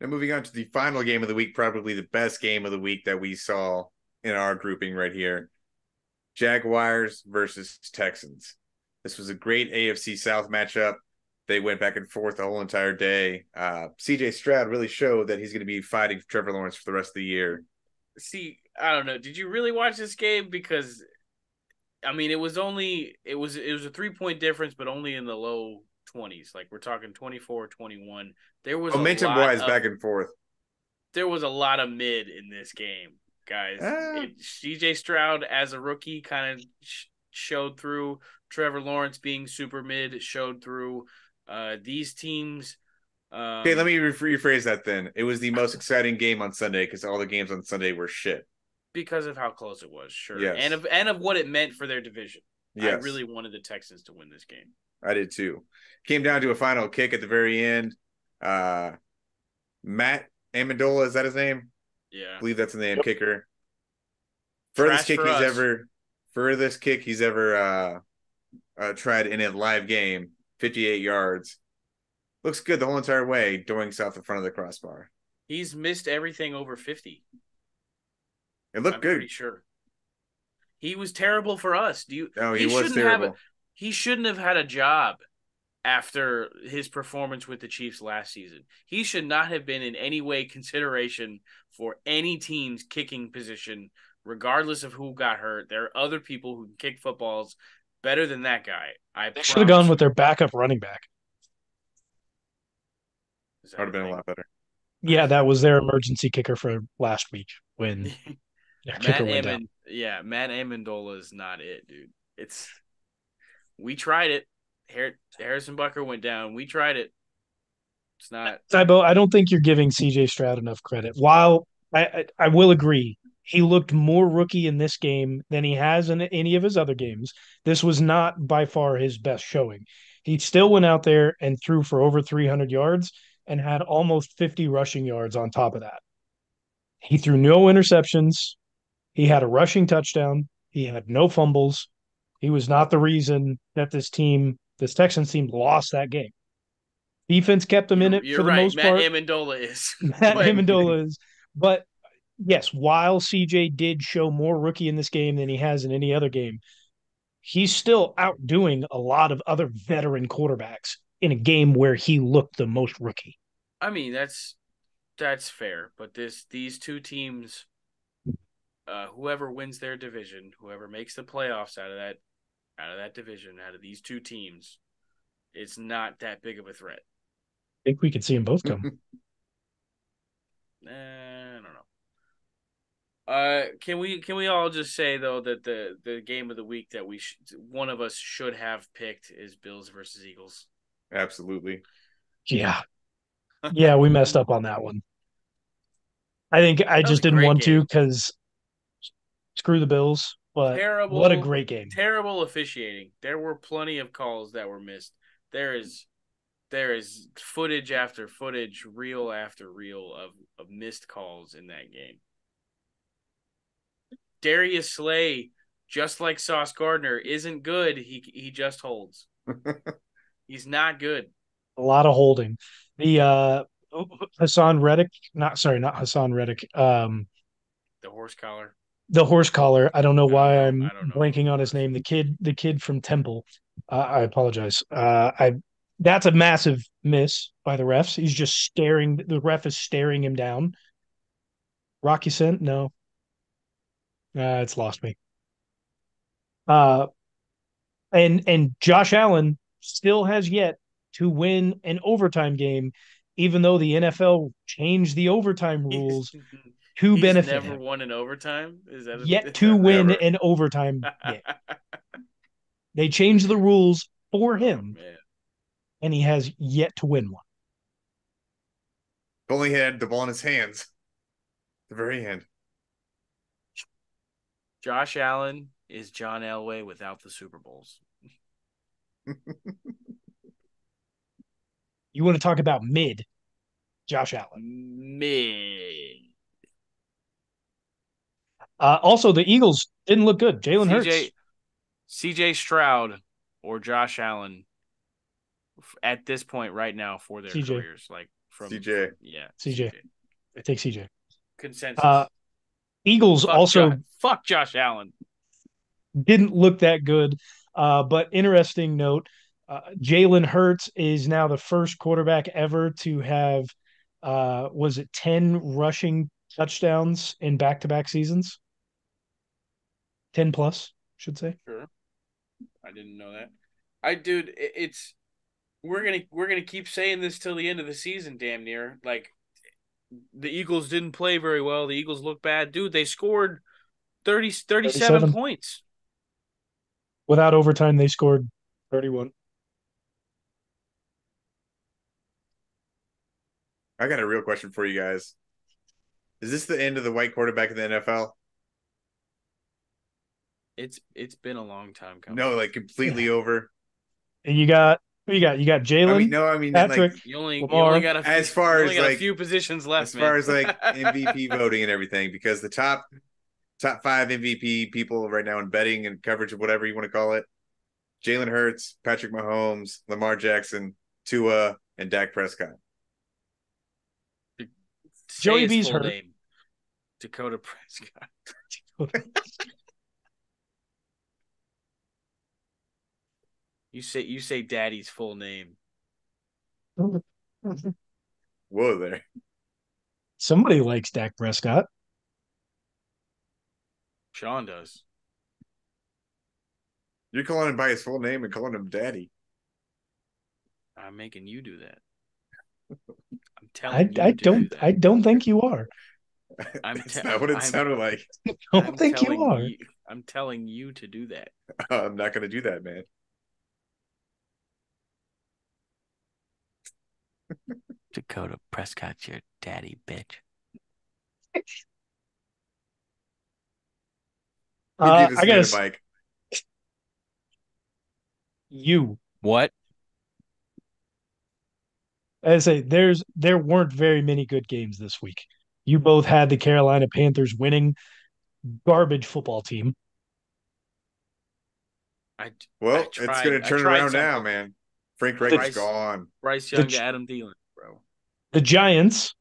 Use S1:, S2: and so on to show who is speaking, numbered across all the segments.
S1: And moving on to the final game of the week, probably the best game of the week that we saw in our grouping right here. Jaguars versus Texans. This was a great AFC South matchup. They went back and forth the whole entire day. CJ Stroud really showed that he's going to be fighting for Trevor Lawrence for the rest of the year.
S2: See, I don't know. Did you really watch this game? Because I mean, it was a 3 point difference, but only in the low 20s. Like we're talking 24-21. There was a
S1: Momentum
S2: lot
S1: wise,
S2: of
S1: back and forth.
S2: there was a lot of mid in this game, guys.
S1: Uh,
S2: CJ Stroud as a rookie kind of showed through. Trevor Lawrence being super mid showed through. These teams,
S1: okay, let
S2: um,
S1: me rephrase that then. It was the most exciting game on Sunday because all the games on Sunday were shit.
S2: because of how close it was, sure, and
S1: Yes.
S2: of what it meant for their division. I
S1: Yes.
S2: really wanted the Texans to win this game.
S1: I did too. Came down to a final kick at the very end. Uh, Matt Amendola, is that his name? I
S2: Yeah,
S1: believe that's the name,
S3: Yep.
S1: kicker. Furthest
S2: trash
S1: kick
S2: for
S1: he's
S2: us.
S1: ever furthest kick he's ever tried in a live game, 58 yards. Looks good the whole entire way, doing off the front of the crossbar.
S2: He's missed everything over 50.
S1: It looked
S2: I'm
S1: good.
S2: pretty sure. He was terrible for us. Do you
S1: No, he
S2: he
S1: was
S2: shouldn't have
S1: terrible.
S2: he shouldn't have had a job after his performance with the Chiefs last season. He should not have been in any way consideration for any team's kicking position, regardless of who got hurt. There are other people who can kick footballs better than that guy. I
S3: They should have gone
S2: promise
S3: with
S2: you.
S3: their backup running back.
S2: Is that
S1: Would
S2: a
S1: have been a
S2: thing?
S1: lot better.
S3: Yeah, that was their emergency kicker for last week when their kicker went down.
S2: Matt Amendola is not it, dude. It's we tried it. Harrison Bucker went down. We tried it. It's not.
S3: Tybo, I don't think you're giving CJ Stroud enough credit. While I will agree, he looked more rookie in this game than he has in any of his other games. This was not by far his best showing. He still went out there and threw for over 300 yards and had almost 50 rushing yards on top of that. He threw no interceptions. He had a rushing touchdown. He had no fumbles. He was not the reason that this Texans team, lost that game. Defense kept him in
S2: You're
S3: it for
S2: you're
S3: the
S2: right.
S3: most
S2: Matt
S3: part.
S2: Amendola is,
S3: Matt
S2: but
S3: Amendola is, but yes, while CJ did show more rookie in this game than he has in any other game, he's still outdoing a lot of other veteran quarterbacks in a game where he looked the most rookie.
S2: I mean that's fair. But these two teams, whoever wins their division, whoever makes the playoffs out of that division, out of these two teams, it's not that big of a threat.
S3: I think we could see them both come.
S2: I don't know. Can we all just say though that the game of the week that one of us should have picked is Bills versus Eagles.
S1: Absolutely.
S3: Yeah. Yeah, we messed up on that one. I think I
S2: That was
S3: just
S2: a
S3: didn't
S2: great
S3: want to
S2: game.
S3: because screw the Bills, but what a
S2: Terrible,
S3: great game.
S2: terrible officiating. There were plenty of calls that were missed. There is there is footage after footage, reel after reel of missed calls in that game. Darius Slay, just like Sauce Gardner, isn't good. He just holds. He's not good.
S3: A lot of holding. The Hassan Reddick, not sorry, not Hassan Reddick.
S2: The horse collar.
S3: The horse collar. I don't know
S2: I don't
S3: why
S2: know.
S3: I'm
S2: I don't know who
S3: blanking
S2: it
S3: on his
S2: was.
S3: name. The kid from Temple. I apologize. I That's a massive miss by the refs. He's just staring. The ref is staring him down. Rocky Sent? No, it's lost me. Uh, and Josh Allen still has yet to win an overtime game, even though the NFL changed the overtime
S2: He's
S3: rules to
S2: he's
S3: benefit
S2: never
S3: him.
S2: won an overtime. Is that
S3: Yet
S2: is
S3: to
S2: that
S3: win
S1: Never.
S3: an overtime game.
S2: oh
S3: They changed the rules for him,
S2: man.
S3: and he has yet to win one.
S1: If only he had the ball in his hands. At the very end.
S2: Josh Allen is John Elway without the Super Bowls.
S3: You want to talk about mid Josh Allen?
S2: Me.
S3: Also, the Eagles didn't look good. Jalen
S2: CJ
S3: Hurts,
S2: CJ Stroud or Josh Allen at this point right now for their
S3: CJ,
S2: careers. Like
S1: CJ.
S2: yeah,
S3: CJ.
S2: CJ.
S3: I take CJ.
S2: Consensus.
S3: Eagles also
S2: Fuck Josh Allen.
S3: didn't look that good. But interesting note, Jalen Hurts is now the first quarterback ever to have, was it 10 rushing touchdowns in back-to-back seasons? 10 plus, should say.
S2: Sure. I didn't know that. Dude, it's we're gonna keep saying this till the end of the season, damn near. Like the Eagles didn't play very well. The Eagles look bad, dude. They scored 37
S3: 37.
S2: points.
S3: Without overtime, they scored 31.
S1: I got a real question for you guys. Is this the end of the white quarterback in the NFL?
S2: It's been a long time coming.
S1: No, like completely over.
S3: And you got Jalen,
S1: No, I mean like
S3: Patrick,
S2: You only
S3: Lamar.
S2: got a few,
S1: as far
S2: you only
S1: as
S2: got a
S1: like
S2: few positions left,
S1: as far
S2: man.
S1: as like MVP voting and everything, because the top five MVP people right now in betting and coverage of whatever you want to call it: Jalen Hurts, Patrick Mahomes, Lamar Jackson, Tua, and Dak Prescott.
S2: Say
S3: Joey
S2: his
S3: B's
S2: full
S3: hurt.
S2: name. Dakota Prescott. You say Daddy's full name.
S1: Whoa there.
S3: Somebody likes Dak Prescott.
S2: Sean does.
S1: You're calling him by his full name and calling him daddy.
S2: I'm making you do that. I'm
S3: I,
S2: telling
S3: I
S2: you to do
S3: don't I
S2: that.
S3: don't think you are.
S1: That's not what it sounded like.
S3: I don't think you
S2: telling
S3: are.
S2: you. I'm telling you to do that.
S1: I'm not going to do that, man.
S2: Dakota Prescott's your daddy, bitch.
S1: Who gave this
S3: I
S1: man a
S3: guess
S1: mic?
S3: you.
S2: What?
S3: As I say, there weren't very many good games this week. You both had the Carolina Panthers winning, garbage football team.
S2: I
S1: Well, it's going to
S2: I
S1: turn
S2: tried
S1: around now,
S2: something.
S1: man. Frank Reich's gone.
S2: Bryce
S3: The
S2: Young to Adam Thielen, bro.
S3: the Giants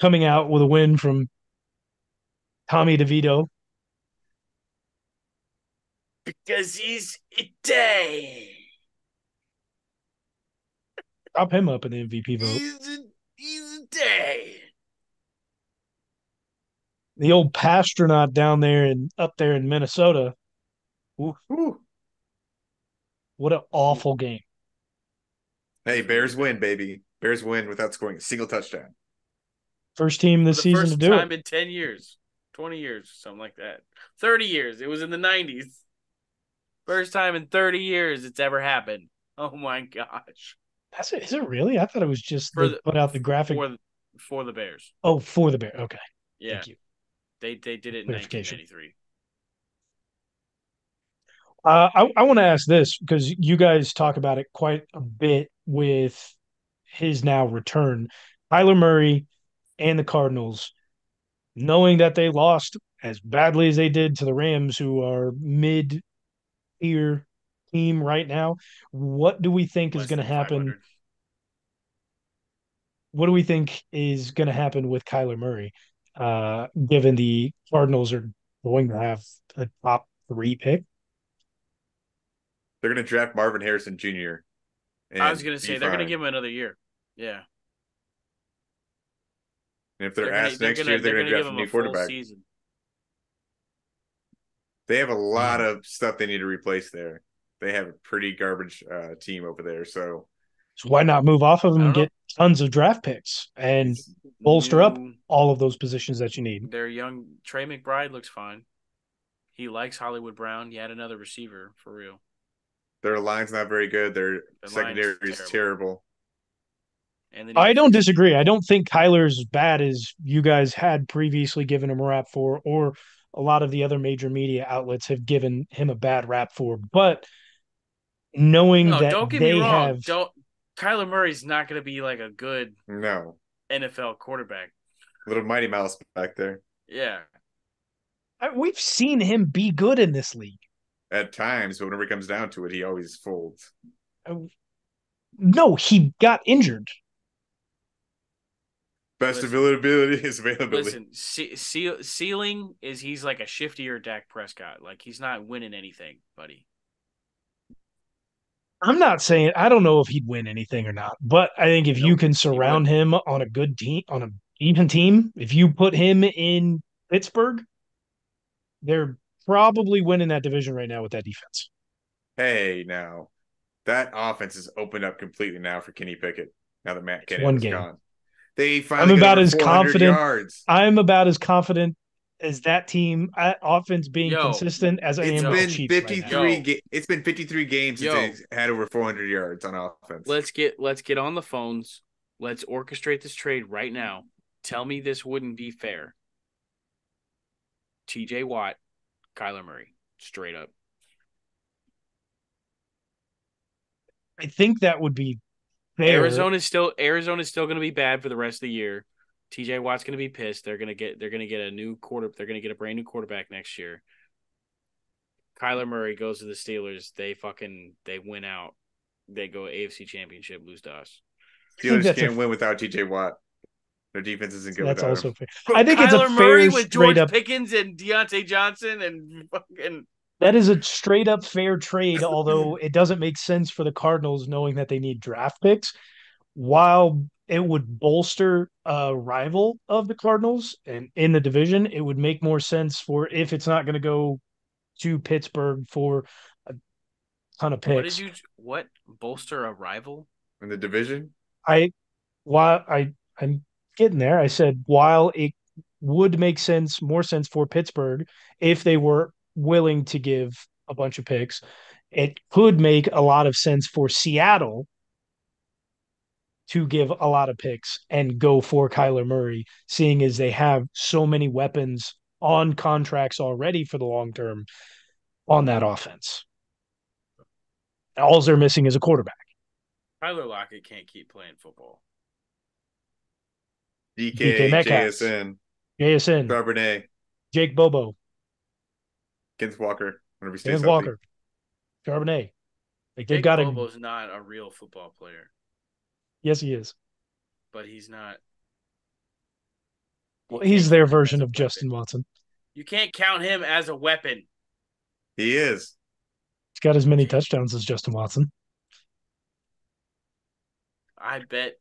S3: coming out with a win from Tommy DeVito.
S2: Because he's Italian.
S3: Prop him up in the MVP vote.
S2: He's Italian.
S3: The old Pastronaut down there and up there in Minnesota. Ooh,
S1: Whew.
S3: what an awful game.
S1: Hey,
S2: It was really
S1: Bears win,
S2: bad.
S1: baby. Bears win without scoring a single touchdown.
S3: First team
S2: For
S3: this
S2: the
S3: season to
S2: first
S3: do it.
S2: time in 10 years, 20 years, something like that. 30 years. It was in the 90s. First time in 30 years it's ever happened. Oh my gosh.
S3: Is it really? I thought it was just
S2: For
S3: they
S2: the
S3: put out the graphic.
S2: for the Bears.
S3: Oh, for the Bear. Okay.
S2: Yeah.
S3: Thank you.
S2: They did it in
S3: Clarification.
S2: 1993.
S3: I want to ask this because you guys talk about it quite a bit with his now return. Kyler Murray and the Cardinals, knowing that they lost as badly as they did to the Rams, who are mid-tier team right now, what do we think is
S2: Less
S3: going to
S2: than
S3: happen?
S2: 500.
S3: What do we think is going to happen with Kyler Murray, given the Cardinals are going to have a top 3 pick?
S1: They're going to draft Marvin Harrison Jr.
S2: I was
S1: and
S2: gonna
S1: be
S2: say they're gonna
S1: fine.
S2: give him another year. Yeah.
S1: And if they're asked next year, they're
S2: they're
S1: going
S2: gonna
S1: to
S2: give
S1: draft a
S2: him
S1: new
S2: a full
S1: quarterback.
S2: season.
S1: They have a lot
S3: Man.
S1: of stuff they need to replace there. They have a pretty garbage team over there. So
S3: So why not move off of
S2: I
S3: them and
S2: don't know.
S3: get tons of draft picks and
S1: it's
S3: bolster up
S2: New
S3: all of those positions that you need?
S2: their young Trey McBride looks fine. He likes Hollywood Brown. Yet another receiver for real.
S1: their line's not very good. Their
S2: Their line
S1: secondary is terrible.
S2: And they need
S3: I
S2: to
S3: don't
S2: fix it.
S3: disagree. I don't think Kyler's as bad as you guys had previously given him a rap for, or a lot of the other major media outlets have given him a bad rap for. But knowing
S2: No,
S3: that
S2: don't get me
S3: they
S2: wrong.
S3: have
S2: Don't Kyler Murray's not going to be like a good
S1: No.
S2: NFL quarterback.
S1: Little Mighty Mouse back there.
S2: Yeah.
S3: we've seen him be good in this league.
S1: At times, but whenever it comes down to it, he always folds.
S3: No, he got injured.
S1: Best
S2: Listen,
S1: availability is availability.
S2: listen. Ceiling is he's like a shiftier Dak Prescott. Like he's not winning anything, buddy.
S3: I'm not saying I don't know if he'd win anything or not, but I think if you
S2: Nope,
S3: can
S2: he
S3: surround
S2: wouldn't.
S3: him on a good team, on an even team, if you put him in Pittsburgh, they're probably winning that division right now with that defense.
S1: Hey, now that offense is opened up completely now for Kenny Pickett. Now that Matt
S3: It's
S1: Canada
S3: one
S1: was
S3: game.
S1: gone, they
S3: I'm
S1: finally got
S3: about
S1: over
S3: as
S1: 400
S3: confident.
S1: yards.
S3: I'm about as confident as that team offense being
S2: Yo,
S3: consistent as I
S1: It's
S3: am with the
S1: been
S2: yo,
S3: Chiefs right now.
S1: 53.
S2: yo,
S1: It's been 53 games since they
S2: yo.
S1: had over 400 yards on offense.
S2: Let's get on the phones. Let's orchestrate this trade right now. Tell me this wouldn't be fair. T.J. Watt, Kyler Murray, straight up.
S3: I think that would be fair.
S2: Arizona's still going to be bad for the rest of the year. T.J. Watt's going to be pissed. They're going to get a new quarter. They're going to get a brand new quarterback next year. Kyler Murray goes to the Steelers. They win out. They go AFC Championship, lose to us.
S3: I think
S1: Steelers
S3: that's a
S1: can't win without TJ Watt. Their defense isn't good
S3: that's
S1: without him.
S3: also fair. I
S2: Bro,
S3: think it's a
S2: Kyler Murray
S3: fair
S2: with
S3: straight
S2: George
S3: up.
S2: Pickens and Deontay Johnson and fucking
S3: That is a straight up fair trade, although it doesn't make sense for the Cardinals knowing that they need draft picks. While it would bolster a rival of the Cardinals and in the division, it would make more sense for if it's not going to go to Pittsburgh for a ton of picks.
S2: what bolster a rival?
S1: In the division,
S3: I while I'm getting there, I said while it would make sense, more sense for Pittsburgh if they were willing to give a bunch of picks, it could make a lot of sense for Seattle to give a lot of picks and go for Kyler Murray, seeing as they have so many weapons on contracts already for the long term on that offense. All they're missing is a quarterback.
S2: Tyler Lockett can't keep playing football.
S3: DK
S1: DK,
S3: Metcalf,
S1: JSN,
S3: JSN,
S1: Charbonnet,
S3: Jake Bobo,
S1: Kenneth Walker, whenever he stays
S3: Kenneth
S1: healthy.
S3: Walker, Charbonnet. Like they've
S2: Jake
S3: got to.
S2: Bobo's not a real football player,
S3: Yes, he is.
S2: but he's not. You
S3: Well,
S2: can't
S3: he's their
S2: count him as
S3: version
S2: a
S3: of
S2: weapon.
S3: Justin Watson.
S2: You can't count him as a weapon.
S1: He is.
S3: He's got as many
S2: Can't.
S3: touchdowns as Justin Watson.
S2: I bet.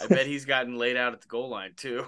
S2: I bet he's gotten laid out at the goal line too.